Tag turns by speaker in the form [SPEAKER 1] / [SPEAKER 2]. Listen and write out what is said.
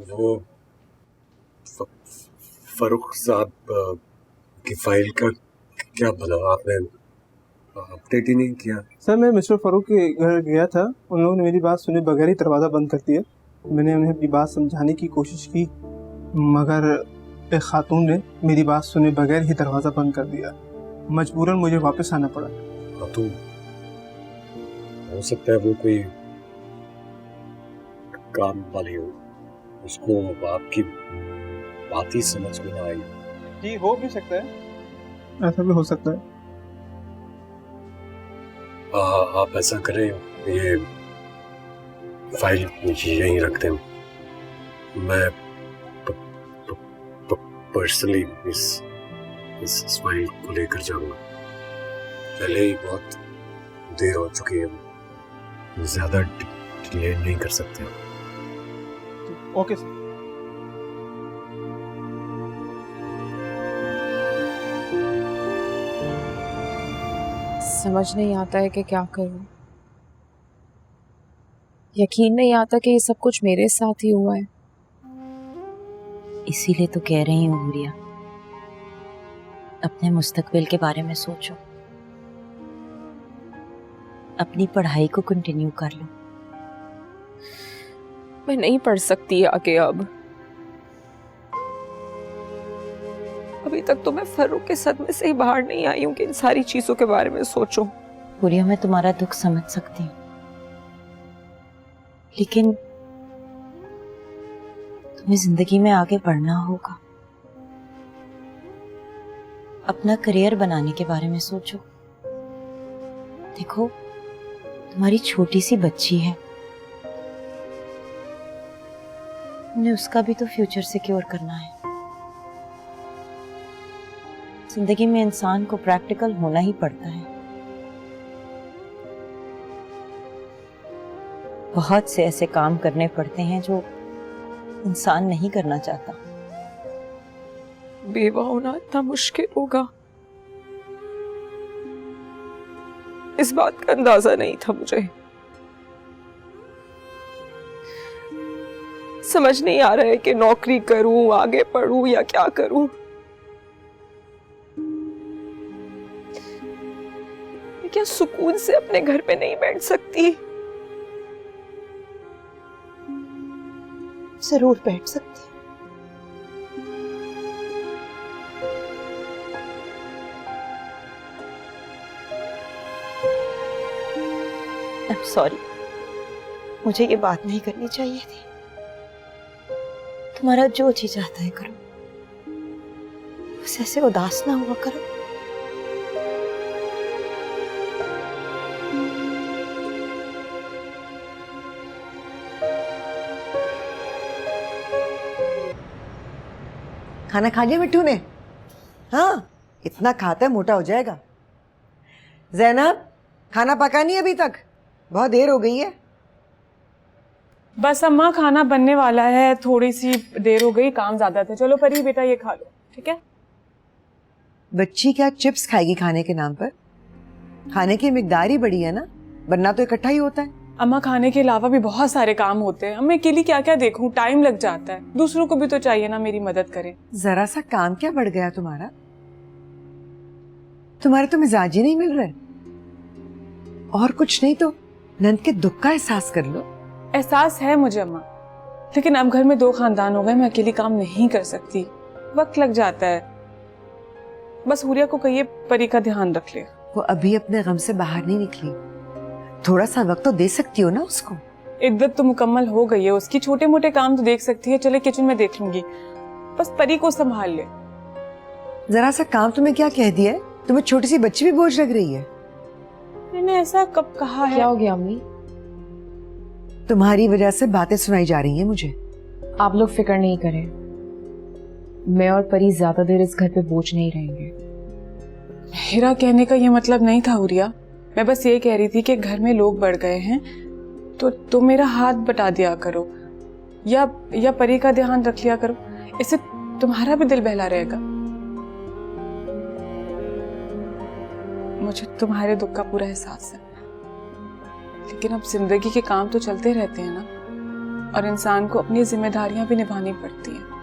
[SPEAKER 1] वो फरूख साहब की फाइल का क्या भला आपने अपडेट ही नहीं किया?
[SPEAKER 2] सर मैं मिस्टर फारूक के घर गया था, उन लोगों ने मेरी बात सुने बगैर ही दरवाज़ा बंद कर दिया। मैंने उन्हें अपनी बात समझाने की कोशिश की मगर एक खातून ने मेरी बात सुने बगैर ही दरवाज़ा बंद कर दिया। मजबूरन मुझे वापस आना पड़ा।
[SPEAKER 1] खातून हो सकता है वो कोई काम वाली हो, उसको आपकी बात ही समझ में ना आई।
[SPEAKER 2] जी हो भी सकता है, ऐसा भी हो सकता है।
[SPEAKER 1] आप ऐसा करें, ये फाइल यहीं रख दें, मैं पर्सनली इस फाइल को लेकर जाऊंगा। पहले ही बहुत देर हो चुकी है, ज्यादा डिले नहीं कर सकते।
[SPEAKER 2] Okay sir.
[SPEAKER 3] समझ नहीं आता है कि क्या करूं। यकीन नहीं आता कि ये सब कुछ मेरे साथ ही हुआ है।
[SPEAKER 4] इसीलिए तो कह रही हूँ हुरिया, अपने मुस्तकबिल के बारे में सोचो, अपनी पढ़ाई को कंटिन्यू कर लो।
[SPEAKER 3] मैं नहीं पढ़ सकती आगे अब। अभी तक तो मैं फरूक के सदमे से ही बाहर नहीं आई हूँ कि इन सारी चीजों के बारे में सोचूं।
[SPEAKER 4] हुरिया मैं तुम्हारा दुख समझ सकती हूँ, लेकिन तुम्हें जिंदगी में आगे बढ़ना होगा। अपना करियर बनाने के बारे में सोचो। देखो तुम्हारी छोटी सी बच्ची है, तुमने उसका भी तो फ्यूचर सिक्योर करना है। जिंदगी में इंसान को प्रैक्टिकल होना ही पड़ता है। बहुत से ऐसे काम करने पड़ते हैं जो इंसान नहीं करना चाहता।
[SPEAKER 3] बेवा होना इतना मुश्किल होगा, इस बात का अंदाजा नहीं था मुझे। समझ नहीं आ रहा है कि नौकरी करूं, आगे पढ़ूं या क्या करूं। मैं क्या सुकून से अपने घर पे नहीं बैठ सकती?
[SPEAKER 4] जरूर बैठ सकती। I'm sorry, मुझे ये बात नहीं करनी चाहिए थी। तुम्हारा जो जी चाहता है करो, बस ऐसे उदास ना हुआ करो।
[SPEAKER 5] खाना खा लिया मिट्टू ने? हाँ, इतना खाता है मोटा हो जाएगा। ज़ैनब, खाना पका नहीं अभी तक? बहुत देर हो गई है।
[SPEAKER 6] बस अम्मा खाना बनने वाला है, थोड़ी सी देर हो गई, काम ज्यादा था। चलो परी बेटा ये खा लो, ठीक है?
[SPEAKER 5] बच्ची क्या चिप्स खाएगी खाने के नाम पर? खाने की मिकदार ही बड़ी है ना, बनना तो इकट्ठा ही होता है।
[SPEAKER 6] अम्मा खाने के अलावा भी बहुत सारे काम होते हैं, मैं अकेली क्या क्या देखूं, टाइम लग जाता है। दूसरों को भी तो चाहिए ना मेरी मदद करें।
[SPEAKER 5] जरा सा काम क्या बढ़ गया तुम्हारा? तुम्हारे तो मिजाज ही नहीं मिल रहे। और कुछ नहीं तो नंद के दुख का एहसास कर लो।
[SPEAKER 6] एहसास है मुझे अम्मा, लेकिन अब घर में 2 खानदान हो गए, मैं अकेली काम नहीं कर सकती, वक्त लग जाता है। बस हुरिया को कहिए परी का ध्यान रख ले।
[SPEAKER 5] वो अभी अपने गम से बाहर नहीं निकली, थोड़ा सा वक्त तो दे सकती हो ना उसको।
[SPEAKER 6] इद्दत तो मुकम्मल हो गई है उसकी, छोटे मोटे काम तो देख सकती है। चले किचन में देख लूंगी, बस परी को संभाल ले।
[SPEAKER 5] जरा सा काम तुम्हें क्या कह दिया है? तुम्हें छोटी सी बच्ची भी बोझ लग रही है।
[SPEAKER 6] मैंने ऐसा कब कहा है?
[SPEAKER 3] क्या हो गया अम्मी?
[SPEAKER 5] तुम्हारी वजह से बातें सुनाई जा रही हैं मुझे।
[SPEAKER 3] आप लोग फिक्र नहीं करें, मैं और परी ज्यादा देर इस घर पे बोझ नहीं रहेंगे।
[SPEAKER 6] मेरा कहने का ये मतलब नहीं था हुरिया, मैं बस ये कह रही थी कि घर में लोग बढ़ गए हैं तो मेरा हाथ बटा दिया करो, या परी का ध्यान रख लिया करो, इससे तुम्हारा भी दिल बहला रहेगा। मुझे तुम्हारे दुख का पूरा एहसास है, लेकिन अब जिंदगी के काम तो चलते रहते हैं ना। और इंसान को अपनी जिम्मेदारियां भी निभानी पड़ती हैं।